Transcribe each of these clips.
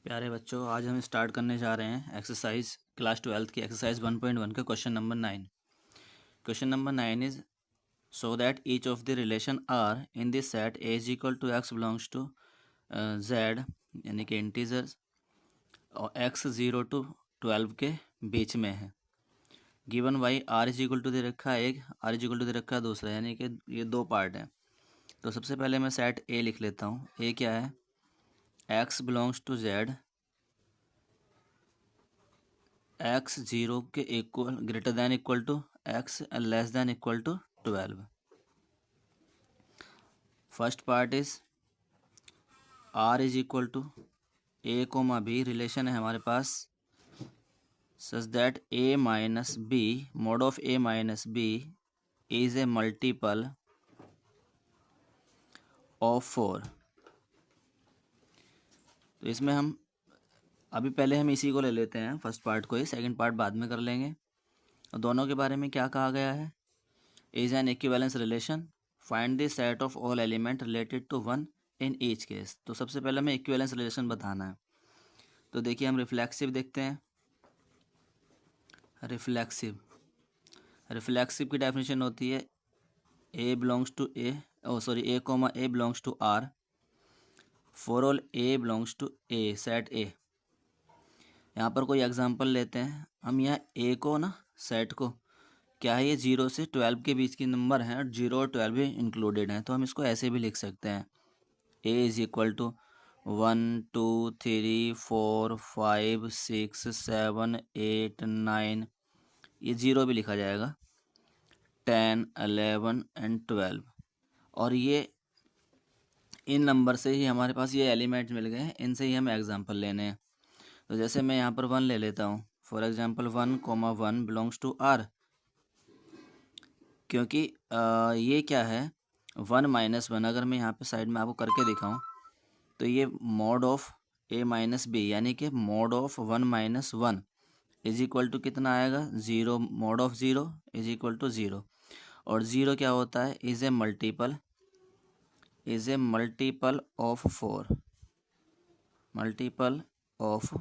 प्यारे बच्चों, आज हम स्टार्ट करने जा रहे हैं एक्सरसाइज क्लास 12 की एक्सरसाइज 1.1 का question number 9। Question number 9 is so that each of the relation are in this set A is equal to X belongs to Z, यानी कि इंटीजर्स, और एक्स 0 to 12 के बीच में है। Given Y R is equal to दे रखा है एक, आर इज इक्वल टू दे रखा है दूसरा, यानी कि ये दो पार्ट हैं। तो सबसे पहले मैं सेट ए लिख लेता हूँ। ए क्या है? X belongs to Z, X 0 के equal greater than equal to X less than equal to 12। First part is R is equal to A comma B, relation है हमारे पास such that A minus B, mod of A minus B is a multiple of 4। तो इसमें हम अभी पहले हम इसी को ले लेते हैं, फर्स्ट पार्ट को ही, सेकंड पार्ट बाद में कर लेंगे। और दोनों के बारे में क्या कहा गया है? Is an equivalence relation, find the set of all element related to one in each case. तो सबसे पहले हमें इक्विवेलेंस रिलेशन बताना है। तो देखिए, हम रिफ्लेक्सिव देखते हैं। रिफ्लेक्सिव रिफ्लेक्सिव की डेफिनेशन होती है A belongs to A, A comma A belongs to R for all A belongs to A, set A. यहाँ पर कोई एग्जांपल लेते हैं हम। यहाँ ए को ना, सेट को, क्या है, ये 0 से 12 के बीच की नंबर हैं और 0 और 12 भी इंक्लूडेड हैं। तो हम इसको ऐसे भी लिख सकते हैं, ए इज इक्वल टू 1 2 3 4 5 6 7 8 9, ये 0 भी लिखा जाएगा, 10 11 एंड 12। और ये इन नंबर से ही हमारे पास ये एलिमेंट मिल गए हैं, इनसे ही हमें एग्जांपल लेने हैं। तो जैसे मैं यहाँ पर 1 ले लेता हूँ। For example 1, 1 belongs to R, क्योंकि ये क्या है, 1 - 1। अगर मैं यहाँ पे साइड में आपको करके दिखाऊँ तो ये mod of A minus B, यानी कि mod of 1 - 1 is equal to कितना आएगा, 0। Mod of 0 is equal to 0। और 0 क्या होता है, is a multiple of 4, multiple of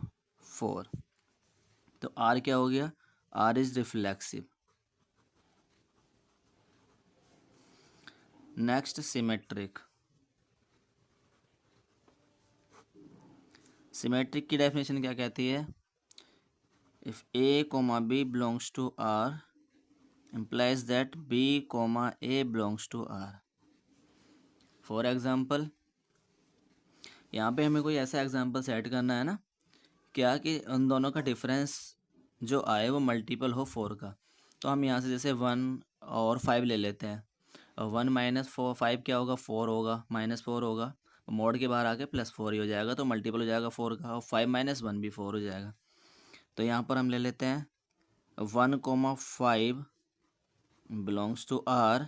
4। तो आर क्या हो गया, R is reflexive. Next, symmetric. Symmetric की डेफिनेशन क्या कहती है? If A comma B belongs to R implies that b comma a belongs to r। For example, यहाँ पे हमें कोई ऐसा एग्जाम्पल सेट करना है ना, क्या कि उन दोनों का डिफरेंस जो आए वो मल्टीपल हो 4 का। तो हम यहाँ से जैसे 1 और 5 ले लेते हैं। और 1 - 4 5 क्या होगा, 4 होगा, -4 होगा, मोड के बाहर आके +4 ही हो जाएगा, तो मल्टीपल हो जाएगा 4 का। और 5 - 1 भी 4 हो जाएगा। तो यहाँ पर हम ले लेते हैं 1, 5 belongs to R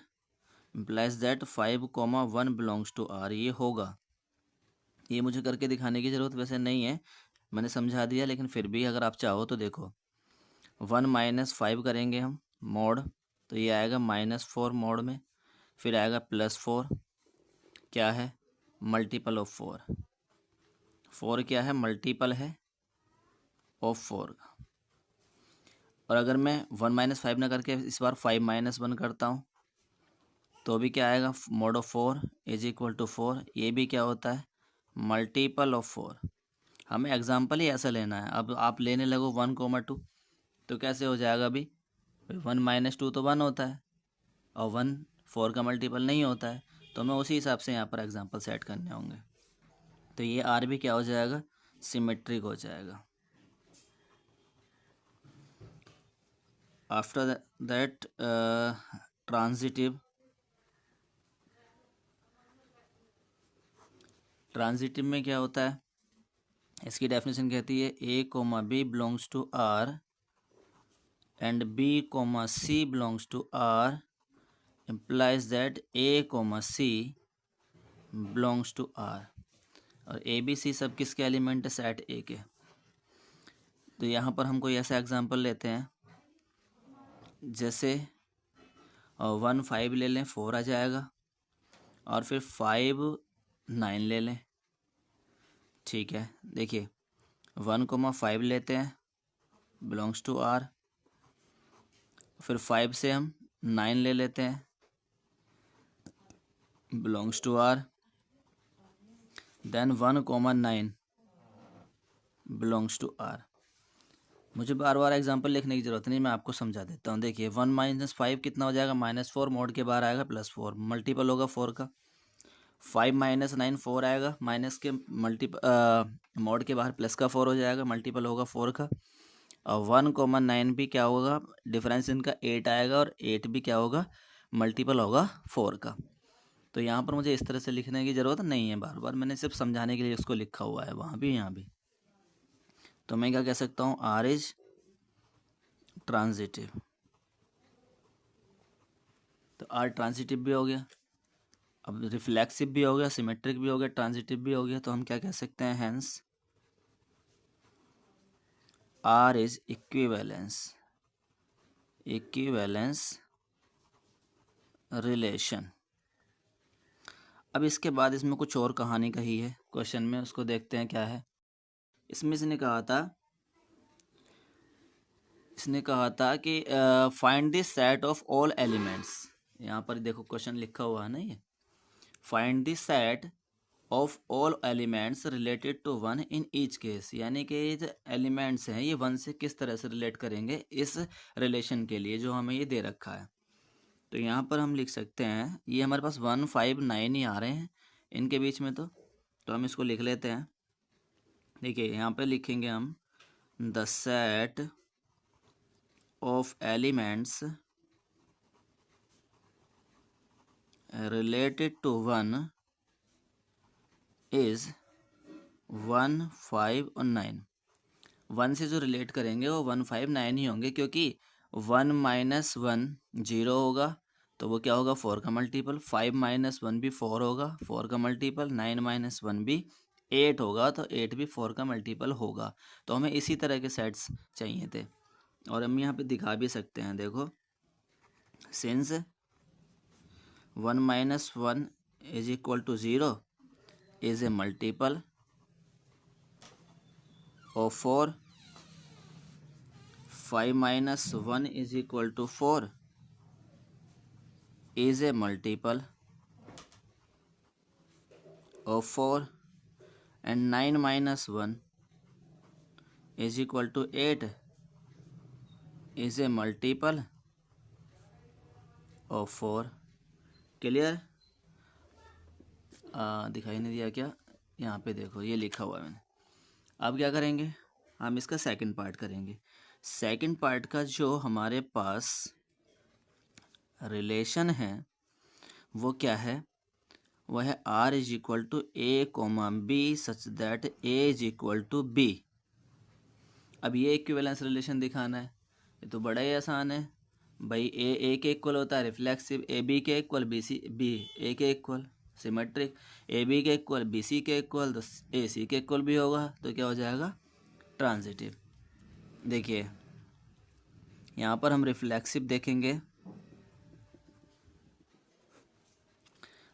implies that 5, 1 belongs to R, ये होगा। ये मुझे करके दिखाने की ज़रूरत वैसे नहीं है, मैंने समझा दिया, लेकिन फिर भी अगर आप चाहो तो देखो। 1 - 5 करेंगे हम मोड, तो ये आएगा -4 मोड में, फिर आएगा +4, क्या है, मल्टीपल ऑफ 4। 4 क्या है, मल्टीपल है ऑफ 4 का। और अगर मैं 1 - 5 ना करके इस बार 5 - 1 करता हूँ तो भी क्या आएगा, mod of 4 is equal to 4। ये भी क्या होता है, मल्टीपल ऑफ 4। हमें एग्जाम्पल ही ऐसा लेना है। अब आप लेने लगो 1, 2, तो कैसे हो जाएगा अभी, 1 - 2 तो 1 होता है, और 1 4 का मल्टीपल नहीं होता है। तो हमें उसी हिसाब से यहाँ पर एग्जाम्पल सेट करने होंगे। तो ये आर भी क्या हो जाएगा, सिमेट्रिक हो जाएगा। After that transitive. ट्रांजिटिव में क्या होता है, इसकी डेफिनेशन कहती है A comma B belongs to R and B comma C belongs to R implies that a comma C belongs to R. और ए बी सी सब किसके एलिमेंट है, सेट ए के। तो यहाँ पर हम कोई ऐसा एग्जांपल लेते हैं, जैसे 1 5 ले लें, 4 आ जाएगा, और फिर 5 9 ले लें। ठीक है, देखिए 1,5 लेते हैं, बिलोंग्स टू आर। फिर 5 से हम 9 ले लेते हैं, belongs to R. Then 1,9 belongs to R. मुझे बार बार एग्जांपल लिखने की ज़रूरत नहीं, मैं आपको समझा देता हूँ। देखिए 1 - 5 कितना हो जाएगा, -4, मोड के बाहर आएगा +4, मल्टीपल होगा 4 का। 5 - 9 4 आएगा, माइनस के मोड के बाहर प्लस का 4 हो जाएगा, मल्टीपल होगा 4 का। और 1,9 भी क्या होगा, डिफरेंस इनका 8 आएगा, और 8 भी क्या होगा, मल्टीपल होगा 4 का। तो यहाँ पर मुझे इस तरह से लिखने की ज़रूरत नहीं है, बार बार मैंने सिर्फ समझाने के लिए इसको लिखा हुआ है, वहाँ भी यहाँ भी। तो मैं क्या कह सकता हूँ, आर इज ट्रांजिटिव। तो आर ट्रांजिटिव भी हो गया, अब रिफ्लेक्सिव भी हो गया, सिमेट्रिक भी हो गया, ट्रांजिटिव भी हो गया। तो हम क्या कह सकते हैं, hence R is equivalence relation. अब इसके बाद इसमें कुछ और कहानी कही है क्वेश्चन में, उसको देखते हैं क्या है। इसमें इसने कहा था कि find the set of all elements. यहाँ पर देखो क्वेश्चन लिखा हुआ है ना, ये find the set of all elements related to 1 in each case. यानी कि ये जो एलिमेंट्स हैं ये 1 से किस तरह से रिलेट करेंगे इस रिलेशन के लिए जो हमें ये दे रखा है। तो यहाँ पर हम लिख सकते हैं, ये हमारे पास 1, 5, 9 ही आ रहे हैं इनके बीच में। तो हम इसको लिख लेते हैं। देखिए यहाँ पे लिखेंगे हम, the set of elements related to 1 is 1, 5 और 9। 1 से जो रिलेट करेंगे वो 1, 5, 9 ही होंगे, क्योंकि 1 - 1 0 होगा, तो वो क्या होगा, 4 का मल्टीपल। 5 - 1 भी 4 होगा, 4 का मल्टीपल। 9 - 1 भी 8 होगा, तो 8 भी 4 का मल्टीपल होगा। तो हमें इसी तरह के सेट्स चाहिए थे, और हम यहाँ पे दिखा भी सकते हैं। देखो, since 1 - 1 is equal to 0 is a multiple of 4, 5 - 1 is equal to 4 is a multiple of 4, and 9 - 1 is equal to 8 is a multiple of 4। Clear? दिखाई नहीं दिया क्या? यहाँ पे देखो, ये लिखा हुआ है मैंने। अब क्या करेंगे, हम इसका सेकंड पार्ट करेंगे। सेकंड पार्ट का जो हमारे पास रिलेशन है वो क्या है, वह है R is equal to A, B such that A is equal to B। अब ये इक्विवेलेंस रिलेशन दिखाना है, ये तो बड़ा ही आसान है भाई। ए के इक्वल होता है रिफ्लेक्सिव, ए बी के इक्वल, बी ए के इक्वल सिमेट्रिक, ए बी के इक्वल, बी सी के इक्वल, तो ए सी के इक्वल भी होगा, तो क्या हो जाएगा, ट्रांजिटिव। देखिए यहाँ पर हम रिफ्लेक्सिव देखेंगे,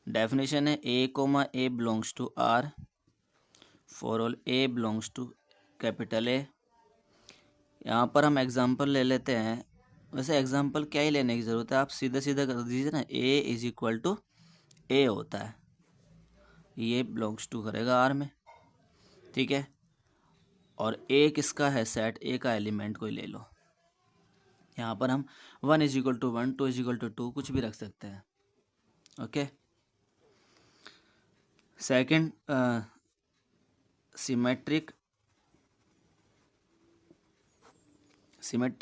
डेफिनेशन है A, belongs to R for all A belongs to capital A. यहाँ पर हम एग्जांपल ले लेते हैं। वैसे एग्जांपल क्या ही लेने की ज़रूरत है, आप सीधा सीधा कर दीजिए ना, A इज इक्वल टू ए होता है, ये बिलोंग्स टू करेगा आर में, ठीक है। और ए किसका है, सेट ए का एलिमेंट कोई ले लो। यहाँ पर हम 1 is equal to 1, 2 is equal to 2 कुछ भी रख सकते हैं, ओके। सेकंड, सिमेट्रिक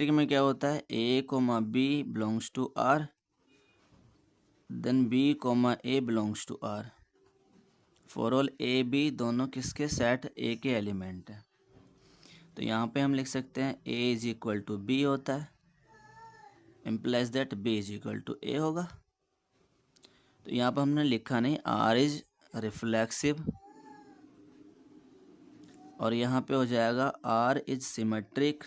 में क्या होता है, A, B belongs to R, then B, A belongs to R for all A, B दोनों किसके, सेट A के एलिमेंट है। तो यहाँ पे हम लिख सकते हैं A is equal to B होता है, implies that B is equal to A होगा। तो यहाँ पर हमने लिखा नहीं, R इज रिफ्लेक्सिव, और यहाँ पे हो जाएगा R इज सिमेट्रिक,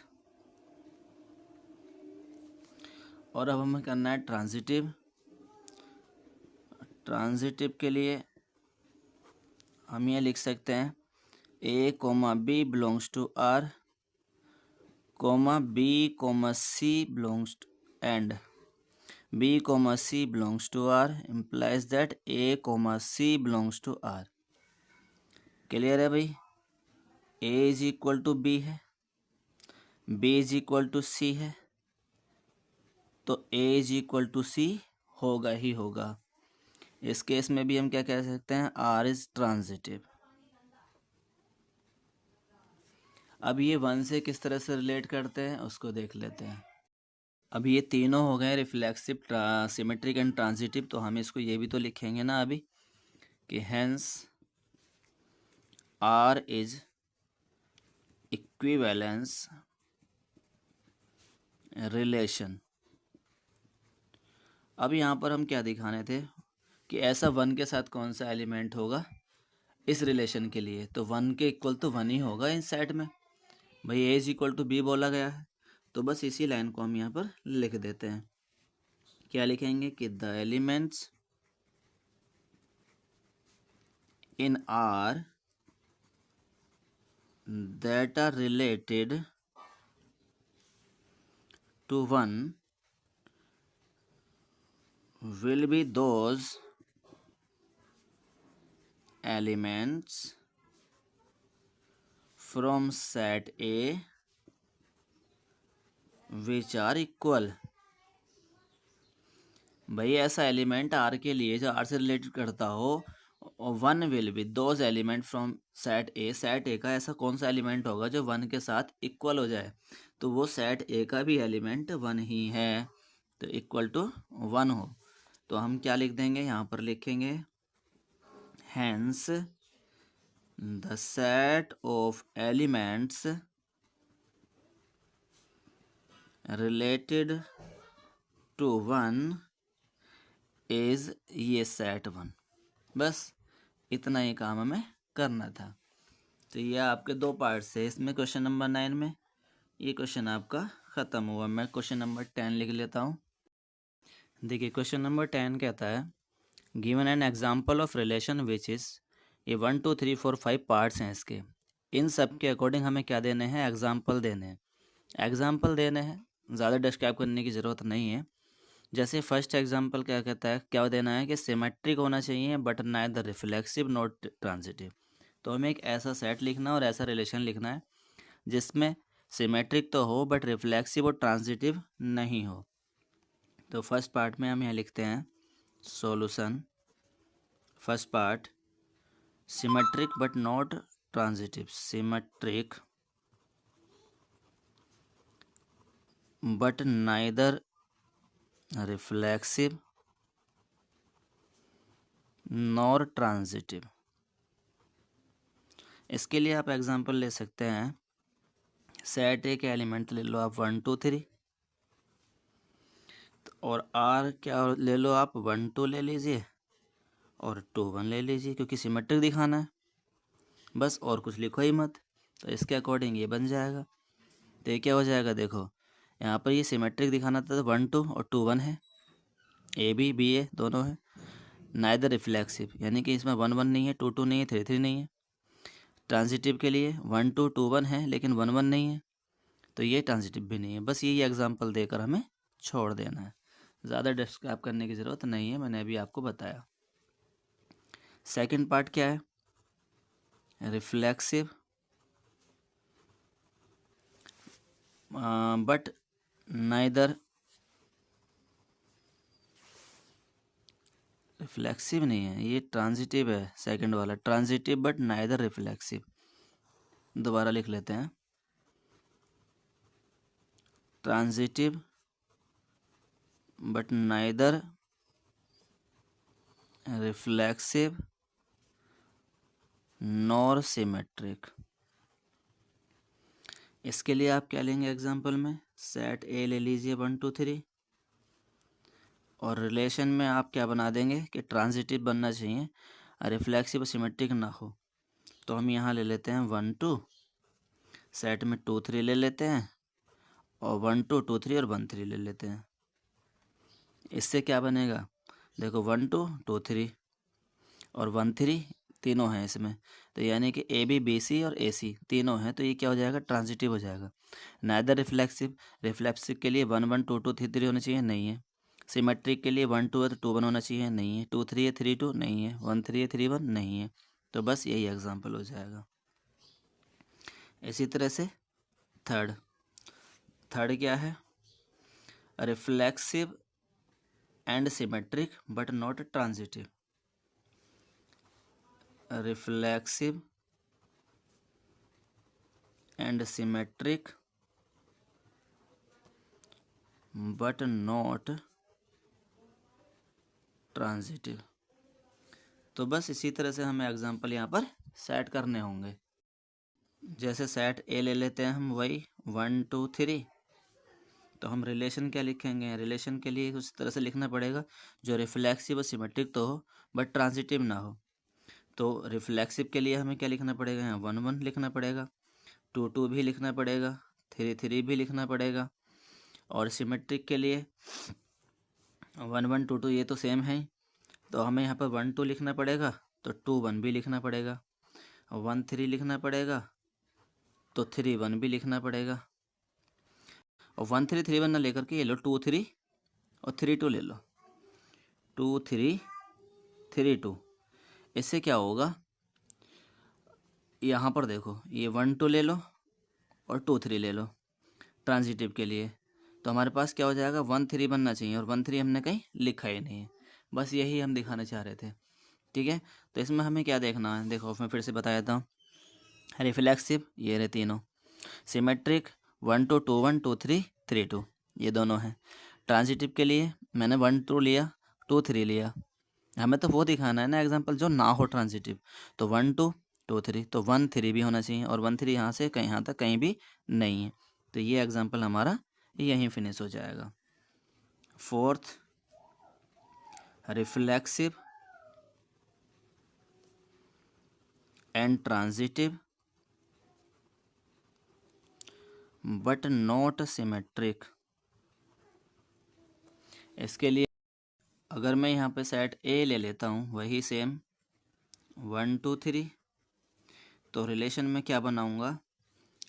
और अब हमें करना है ट्रांजिटिव। ट्रांजिटिव के लिए हम ये लिख सकते हैं, A comma B belongs to R, comma B comma C belongs to, and B comma C belongs to R implies that A comma C belongs to R. Clear है भाई? A is equal to B है, B is equal to C है, तो A is equal to C होगा ही होगा। इस case में भी हम क्या कह सकते हैं? R is transitive. अब ये 1 से किस तरह से रिलेट करते हैं उसको देख लेते हैं। अब ये तीनों हो गए रिफ्लेक्सिव, सिमेट्रिक एंड ट्रांजिटिव, तो हम इसको ये भी तो लिखेंगे ना अभी कि hence R is equivalence relation. अब यहाँ पर हम क्या दिखाने थे कि ऐसा 1 के साथ कौन सा एलिमेंट होगा इस रिलेशन के लिए, तो 1 के इक्वल तो 1 ही होगा इन सेट में। भाई ए इज इक्वल टू बी बोला गया है, तो बस इसी लाइन को हम यहाँ पर लिख देते हैं। क्या लिखेंगे कि the elements in R that are related to 1 will be those elements from set A which are equal। भाई ऐसा एलिमेंट आर के लिए जो आर से रिलेटेड करता हो, 1 will be those element from set A. Set ए का ऐसा कौन सा एलिमेंट होगा जो 1 के साथ इक्वल हो जाए, तो वो सेट ए का भी एलिमेंट 1 ही है, तो इक्वल टू 1 हो। तो हम क्या लिख देंगे यहाँ पर, लिखेंगे hence the set of elements related to 1 is ये सेट 1। बस इतना ही काम हमें करना था। तो ये आपके 2 पार्ट्स है इसमें क्वेश्चन नंबर 9 में। ये क्वेश्चन आपका ख़त्म हुआ। मैं क्वेश्चन नंबर 10 लिख लेता हूँ। देखिए क्वेश्चन नंबर 10 कहता है given an example of relation which is, ये 1 2 3 4 5 पार्ट्स हैं इसके। इन सब के अकॉर्डिंग हमें क्या देने हैं? एग्जाम्पल देने हैं। एग्जाम्पल देने हैं, ज़्यादा डिस्क्राइब करने की ज़रूरत नहीं है। जैसे फर्स्ट एग्जाम्पल क्या कहता है, क्या देना है कि सिमेट्रिक होना चाहिए but neither reflexive not transitive. तो हमें एक ऐसा सेट लिखना और ऐसा रिलेशन लिखना है जिसमें सिमेट्रिक तो हो बट रिफ्लेक्सिव और ट्रांजिटिव नहीं हो। तो फर्स्ट पार्ट में हम यहाँ लिखते हैं solution. First part symmetric but not transitive, symmetric but neither reflexive nor transitive. इसके लिए आप एग्जांपल ले सकते हैं, सेट ए के एलिमेंट ले लो आप 1 2 3, और आर क्या ले लो आप 1 2 ले लीजिए और 2 1 ले लीजिए, क्योंकि सिमेट्रिक दिखाना है बस, और कुछ लिखो ही मत। तो इसके अकॉर्डिंग ये बन जाएगा। तो ये क्या हो जाएगा, देखो यहाँ पर ये सिमेट्रिक दिखाना था तो 1 2 और 2 1 है, ए बी बी ए दोनों है। नाइदर रिफ्लेक्सिव यानी कि इसमें 1 1 नहीं है, 2 2 नहीं है, 3 3 नहीं है। ट्रांजिटिव के लिए 1 2 2 1 है लेकिन 1 1 नहीं है, तो ये ट्रांजिटिव भी नहीं है। बस यही एग्जांपल देकर हमें छोड़ देना है, ज़्यादा डिस्क्राइब करने की ज़रूरत नहीं है, मैंने अभी आपको बताया। सेकंड पार्ट क्या है, रिफ्लेक्सिव बट नाइदर, रिफ्लेक्सिव नहीं है, ये ट्रांजिटिव है। सेकंड वाला ट्रांजिटिव बट नाइदर रिफ्लेक्सिव। दोबारा लिख लेते हैं, transitive but neither reflexive nor symmetric. इसके लिए आप क्या लेंगे एग्जांपल में, सेट ए ले लीजिए 1 2 3, और रिलेशन में आप क्या बना देंगे कि ट्रांजिटिव बनना चाहिए, रिफ्लेक्सिव सिमेट्रिक ना हो। तो हम यहाँ ले लेते हैं 1 2, सेट में 2 3 ले लेते हैं, और 1 2 2 3 और 1 3 ले लेते हैं। इससे क्या बनेगा, देखो 1 2 2 3 और 1 3 तीनों हैं इसमें, तो यानी कि ए बी बी सी और ए सी तीनों हैं, तो ये क्या हो जाएगा, ट्रांजिटिव हो जाएगा। नाइदर रिफ्लेक्सिव, रिफ्लेक्सिव के लिए 1 1 2 2 3 3 होना चाहिए, नहीं है। सिमेट्रिक के लिए 1 2 है तो 2 1 होना चाहिए, नहीं है। 2 3 है 3 2 नहीं है। 1 3 है 3 1 नहीं है। तो बस यही एग्जाम्पल हो जाएगा। इसी तरह से थर्ड क्या है, reflexive and symmetric but not transitive. Reflexive and symmetric but not transitive. तो बस इसी तरह से हमें एग्जाम्पल यहाँ पर सेट करने होंगे। जैसे सेट ए ले लेते हैं हम, वही 1 2 3। तो हम रिलेशन क्या लिखेंगे, रिलेशन के लिए उस तरह से लिखना पड़ेगा जो रिफ्लेक्सिव और सिमेट्रिक तो हो बट ट्रांजिटिव ना हो। तो रिफ्लेक्सिव के लिए हमें क्या लिखना पड़ेगा, यहाँ 1 1 लिखना पड़ेगा, 2 2 भी लिखना पड़ेगा, 3 3 भी लिखना पड़ेगा। और सिमेट्रिक के लिए 1 1 2 2 ये तो सेम है, तो हमें यहाँ पर 1 2 लिखना पड़ेगा, तो 2 1 भी लिखना पड़ेगा। 1 3 लिखना पड़ेगा, तो 3 1 भी लिखना पड़ेगा। और 1 3 3 1 ना लेकर के ये लो 2 3 और 3 2 ले लो, 2 3 3 2। इससे क्या होगा, यहाँ पर देखो ये 1 2 ले लो और 2 3 ले लो ट्रांजिटिव के लिए, तो हमारे पास क्या हो जाएगा, 1 3 बनना चाहिए, और 1 3 हमने कहीं लिखा ही नहीं है। बस यही हम दिखाना चाह रहे थे। ठीक है, तो इसमें हमें क्या देखना है, देखो मैं फिर से बता देता हूँ। रिफ्लेक्सिव ये रहे तीनों, सिमेट्रिक 1 2 2 1 2 3 3 2 ये दोनों हैं। ट्रांजिटिव के लिए मैंने 1 2 लिया, 2 3 लिया। हमें तो वो दिखाना है ना एग्जाम्पल जो ना हो ट्रांजिटिव। तो 1 2 2 3, तो 1 3 भी होना चाहिए, और 1 3 यहाँ से कहीं यहाँ तक कहीं भी नहीं है। तो ये एग्जाम्पल हमारा यहीं फिनिश हो जाएगा। Fourth, reflexive and transitive but not symmetric. इसके लिए अगर मैं यहाँ पे सेट ए ले लेता हूँ, वही सेम 1 2 3, तो रिलेशन में क्या बनाऊँगा,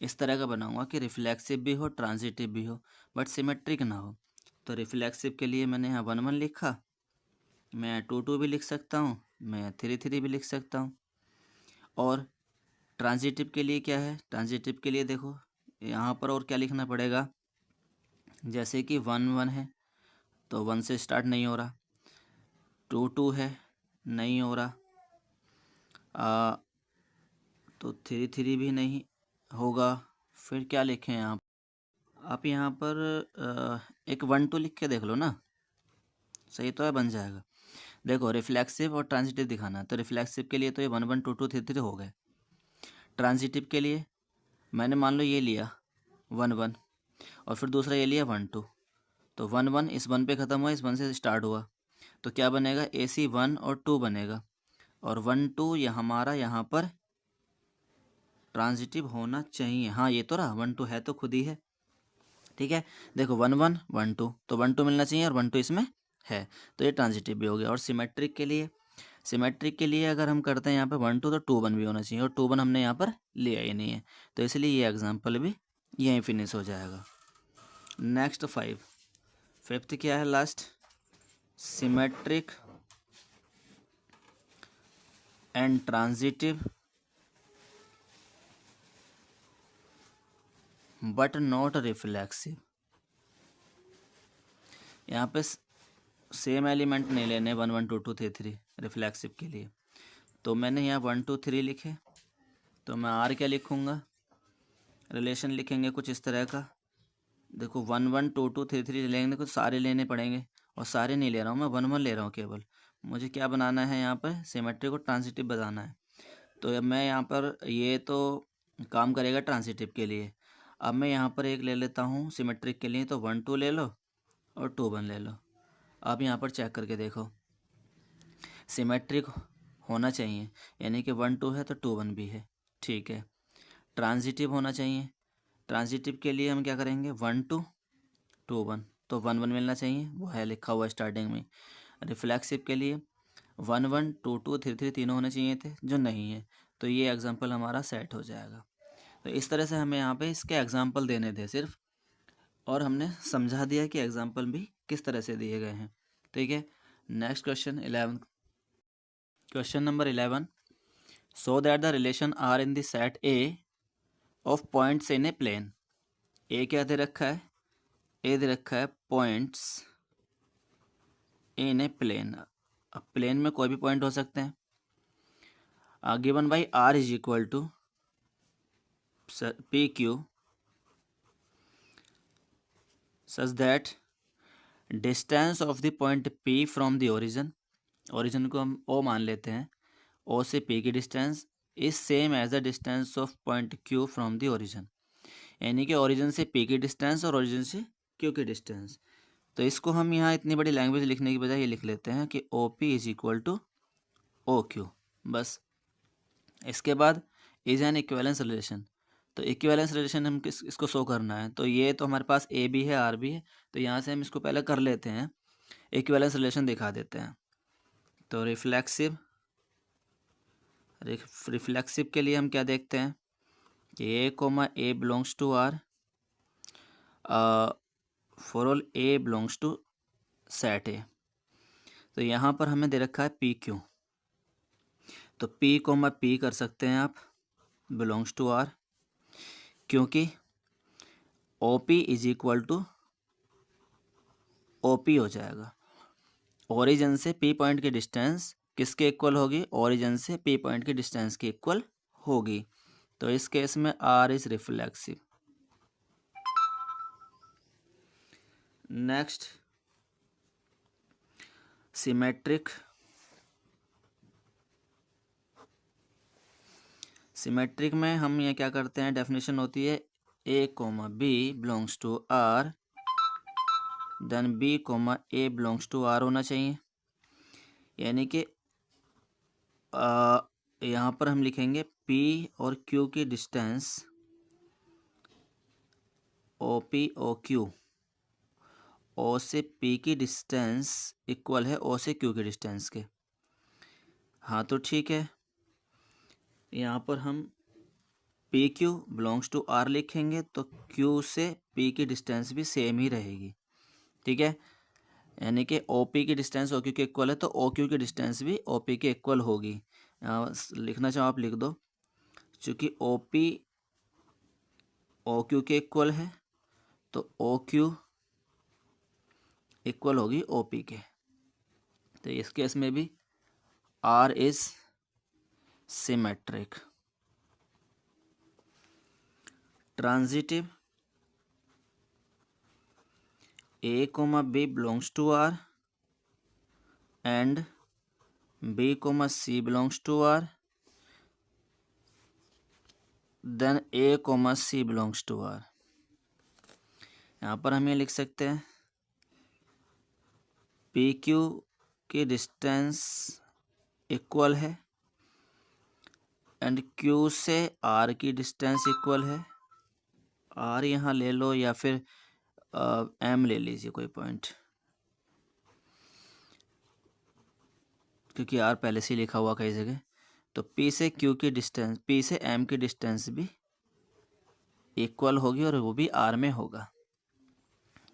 इस तरह का बनाऊँगा कि रिफ्लेक्सिव भी हो ट्रांजिटिव भी हो बट सिमेट्रिक ना हो। तो रिफ्लेक्सिव के लिए मैंने यहाँ 1 1 लिखा, मैं 2 2 भी लिख सकता हूँ, मैं 3 3 भी लिख सकता हूँ। और ट्रांजिटिव के लिए क्या है, ट्रांजिटिव के लिए देखो यहाँ पर और क्या लिखना पड़ेगा, जैसे कि 1 1 है तो 1 से स्टार्ट नहीं हो रहा, 2 2 है नहीं हो रहा, तो 3 3 भी नहीं होगा। फिर क्या लिखें आप यहाँ पर एक 1 2 लिख के देख लो ना, सही तो है, बन जाएगा। देखो रिफ्लेक्सिव और ट्रांजिटिव दिखाना, तो रिफ्लेक्सिव के लिए तो ये 1 1 2 2 3 3 हो गए। ट्रांजिटिव के लिए मैंने मान लो ये लिया 1 1 और फिर दूसरा ये लिया 1 2, तो 1 1 इस 1 पे ख़त्म हुआ, इस 1 से स्टार्ट हुआ, तो क्या बनेगा, ए सी 1 और 2 बनेगा, और 1 2 ये हमारा यहाँ पर ट्रांजिटिव होना चाहिए। हाँ ये तो रहा, 1 2 है तो खुद ही है। ठीक है, देखो 1 1 1 2, तो 1 2 मिलना चाहिए और 1 2 इसमें है, तो ये ट्रांजिटिव भी हो गया। और सिमेट्रिक के लिए अगर हम करते हैं यहाँ पे 1 2, तो 2 1 भी होना चाहिए, और 2 1 हमने यहाँ पर लिया ही नहीं है, तो इसलिए ये एग्जाम्पल भी यहीं फिनिश हो जाएगा। नेक्स्ट फिफ्थ क्या है last, symmetric and transitive but not reflexive. यहाँ पे सेम एलिमेंट नहीं लेने 1 1 2 2 3 3 रिफ्लेक्सिव के लिए, तो मैंने यहाँ 1 2 3 लिखे, तो मैं आर क्या लिखूँगा, रिलेशन लिखेंगे कुछ इस तरह का। देखो 1 1 2 2 3 3 लेंगे, कुछ सारे लेने पड़ेंगे, और सारे नहीं ले रहा हूँ मैं, 1 1 ले रहा हूँ केवल। मुझे क्या बनाना है यहाँ पर, सिमेट्रिक और ट्रांजिटिव बताना है। तो अब मैं यहाँ पर, ये तो काम करेगा ट्रांजिटिव के लिए, अब मैं यहाँ पर एक ले लेता हूँ सिमेट्रिक के लिए, तो 1 2 ले लो और 2 1 ले लो। अब यहाँ पर चेक करके देखो, सिमेट्रिक होना चाहिए, यानी कि 1 2 है तो 2 1 भी है, ठीक है। ट्रांजिटिव होना चाहिए, ट्रांजिटिव के लिए हम क्या करेंगे, 1 2 2 1, तो 1 1 मिलना चाहिए, वो है लिखा हुआ स्टार्टिंग में। रिफ्लेक्सिव के लिए 1 1 2 2 3 3 तीनों होने चाहिए थे, जो नहीं है, तो ये एग्जाम्पल हमारा सेट हो जाएगा। तो इस तरह से हमें यहाँ पे इसके एग्जाम्पल देने थे सिर्फ, और हमने समझा दिया कि एग्जाम्पल भी किस तरह से दिए गए हैं। ठीक है, next question 11, question number 11, show that the relation are in the set A of points in a plane. A क्या दे रखा है, ए दे रखा है पॉइंट्स इन ए प्लेन। अब प्लेन में कोई भी पॉइंट हो सकते हैं। Given by R is equal to P Q such that distance of the point P from the origin, origin को हम ओ मान लेते हैं, ओ से पी की distance is same as the distance of point Q from the origin. यानी कि origin से पी की डिस्टेंस और ओरिजिन से क्यू की डिस्टेंस। तो इसको हम यहाँ इतनी बड़ी लैंग्वेज लिखने की बजाय ये लिख लेते हैं कि O P is equal to O Q, बस। इसके बाद इज एन इक्विवेलेंस रिलेशन। तो इक्विवेलेंस रिलेशन हम इसको शो करना है, तो ये तो हमारे पास ए भी है आर भी है, तो यहाँ से हम इसको पहले कर लेते हैं, इक्विवेलेंस रिलेशन दिखा देते हैं। तो रिफ्लेक्सिव के लिए हम क्या देखते हैं कि A comma A belongs to R for all A belongs to set A. तो यहाँ पर हमें दे रखा है पी क्यू, तो पी कोमा पी कर सकते हैं आप, बिलोंग्स टू आर, क्योंकि O P is equal to O P हो जाएगा। ओरिजिन से पी पॉइंट की डिस्टेंस किसके इक्वल होगी, ओरिजिन से पी पॉइंट की डिस्टेंस के इक्वल होगी। तो इस केस में are is reflexive. Next symmetric. Symmetric में हम ये क्या करते हैं, डेफिनेशन होती है A comma B belongs to R, then B comma A belongs to R होना चाहिए। यानी कि यहाँ पर हम लिखेंगे पी और क्यू की distance O P O Q, O से पी की डिस्टेंस इक्वल है ओ से क्यू की डिस्टेंस के। हाँ तो ठीक है, यहाँ पर हम P Q belongs to R लिखेंगे, तो क्यू से पी की डिस्टेंस भी सेम ही रहेगी। ठीक है, यानी कि ओ पी की डिस्टेंस ओ क्यू के इक्वल है, तो ओ क्यू की डिस्टेंस भी ओ पी के इक्वल होगी। यहाँ लिखना चाहो आप लिख दो, चूँकि ओ पी ओ क्यू के इक्वल है, तो ओ क्यू इक्वल होगी ओ पी के। तो इस केस में भी R is symmetric. Transitive, A comma B belongs to R and B comma C belongs to R, then A comma C belongs to R. यहाँ पर हम ये लिख सकते हैं पी क्यू की डिस्टेंस इक्वल है एंड क्यू से आर की डिस्टेंस इक्वल है। आर यहाँ ले लो या फिर एम ले लीजिए कोई पॉइंट, क्योंकि आर पहले से ही लिखा हुआ कई जगह। तो पी से क्यू की डिस्टेंस, पी से एम की डिस्टेंस भी इक्वल होगी और वो भी आर में होगा।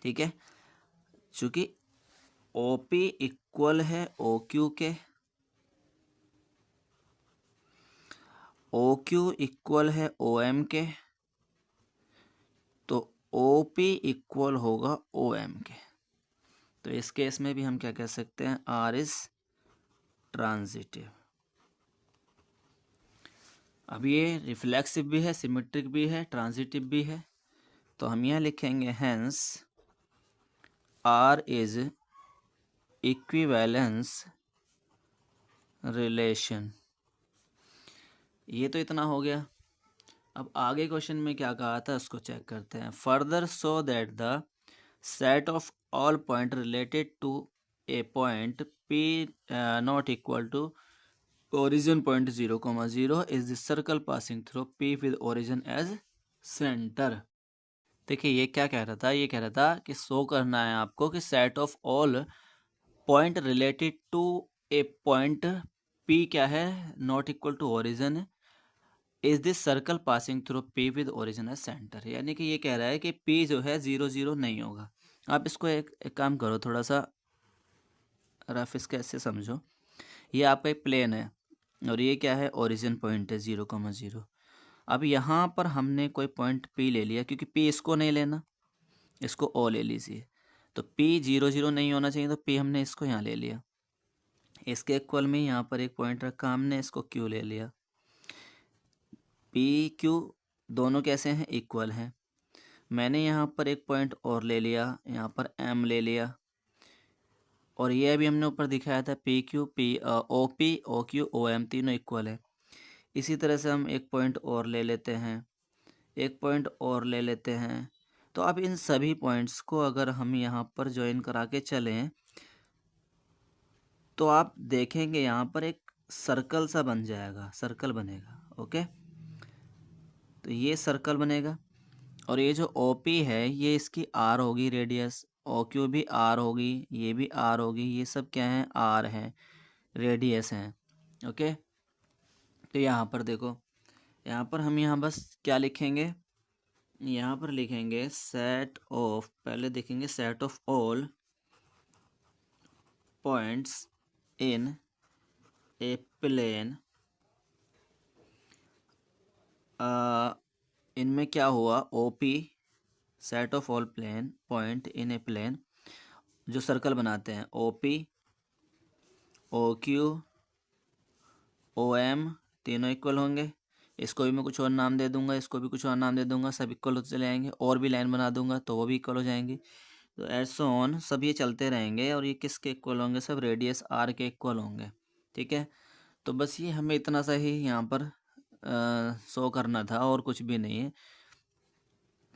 ठीक है, चूँकि ओ पी इक्वल है ओ क्यू के, ओ क्यू इक्वल है ओ एम के, तो ओ पी इक्वल होगा ओ एम के। तो इस केस में भी हम क्या कह सकते हैं, आर इज ट्रांजिटिव। अब ये रिफ्लेक्सिव भी है, सिमेट्रिक भी है, ट्रांजिटिव भी है, तो हम यह लिखेंगे hence R is equivalence relation. ये तो इतना हो गया। अब आगे क्वेश्चन में क्या कहा था उसको चेक करते हैं। Further show that the set of all point related to a point P not equal to origin point 0,0 is the circle passing through P with origin as center। देखिए ये क्या कह रहा था, ये कह रहा था कि शो करना है आपको कि set of all point related to a point P क्या है, not equal to origin is this circle passing through P with origin as centre, यानी कि ये कह रहा है कि पी जो है 0 0 नहीं होगा। आप इसको एक काम करो, थोड़ा सा रफ इसके ऐसे समझो। ये आपका एक प्लेन है और ये क्या है, ओरिजिन पॉइंट है 0,0। अब यहाँ पर हमने कोई पॉइंट पी ले लिया, क्योंकि पी इसको नहीं लेना, इसको ओ ले लीजिए। तो पी 0 0 नहीं होना चाहिए, तो पी हमने इसको यहाँ ले लिया। इसके इक्वल में यहाँ पर एक पॉइंट रखा हमने, इसको क्यू ले लिया। पी क्यू दोनों कैसे हैं, इक्वल हैं। मैंने यहाँ पर एक पॉइंट और ले लिया, यहाँ पर एम ले लिया। और ये अभी हमने ऊपर दिखाया था P Q P O P O Q O M तीनों इक्वल है। इसी तरह से हम एक पॉइंट और ले लेते हैं, एक पॉइंट और ले लेते हैं। तो अब इन सभी पॉइंट्स को अगर हम यहाँ पर ज्वाइन करा के चलें तो आप देखेंगे यहाँ पर एक सर्कल सा बन जाएगा, सर्कल बनेगा। ओके, तो ये सर्कल बनेगा और ये जो OP है ये इसकी R होगी रेडियस, OQ भी R होगी, ये भी R होगी, ये सब क्या है, R है, रेडियस हैं। ओके, तो यहाँ पर देखो, यहाँ पर हम यहाँ बस क्या लिखेंगे, यहाँ पर लिखेंगे सेट ऑफ, पहले देखेंगे set of all points in a plane. इनमें क्या हुआ, OP set of all plane point in a plane, जो सर्कल बनाते हैं OP OQ OM तीनों इक्वल होंगे। इसको भी मैं कुछ और नाम दे दूंगा, इसको भी कुछ और नाम दे दूंगा, सब इक्वल होते चले जाएंगे। और भी लाइन बना दूंगा तो वो भी इक्वल हो जाएंगी। तो ऐसो ऑन सब ये चलते रहेंगे और ये किसके इक्वल होंगे, सब रेडियस R के इक्वल होंगे। ठीक है, तो बस ये हमें इतना सा ही यहाँ पर शो करना था और कुछ भी नहीं है।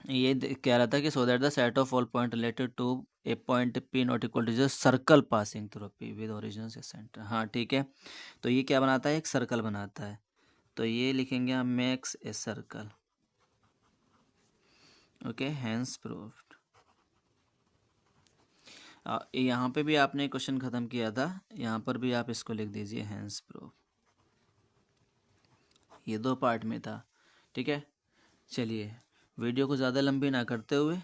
ये कह रहा था कि so that the set of all point related to a point P not equal to just circle passing through P with origin से सेंटर। हाँ ठीक है, तो ये क्या बनाता है, एक सर्कल बनाता है। तो ये लिखेंगे हम makes a circle. Okay, hence proved. यहाँ पे भी आपने क्वेश्चन ख़त्म किया था, यहाँ पर भी आप इसको लिख दीजिए हैंस प्रूव। ये 2 पार्ट में था। ठीक है, चलिए वीडियो को ज़्यादा लंबी ना करते हुए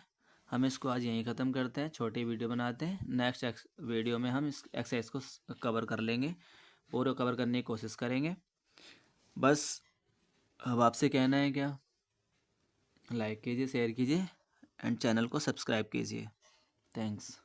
हम इसको आज यहीं ख़त्म करते हैं, छोटी वीडियो बनाते हैं। नेक्स्ट वीडियो में हम इस एक्सरसाइज को कवर कर लेंगे, पूरे कवर करने की कोशिश करेंगे। बस अब आपसे कहना है क्या, लाइक कीजिए, शेयर कीजिए एंड चैनल को सब्सक्राइब कीजिए। थैंक्स।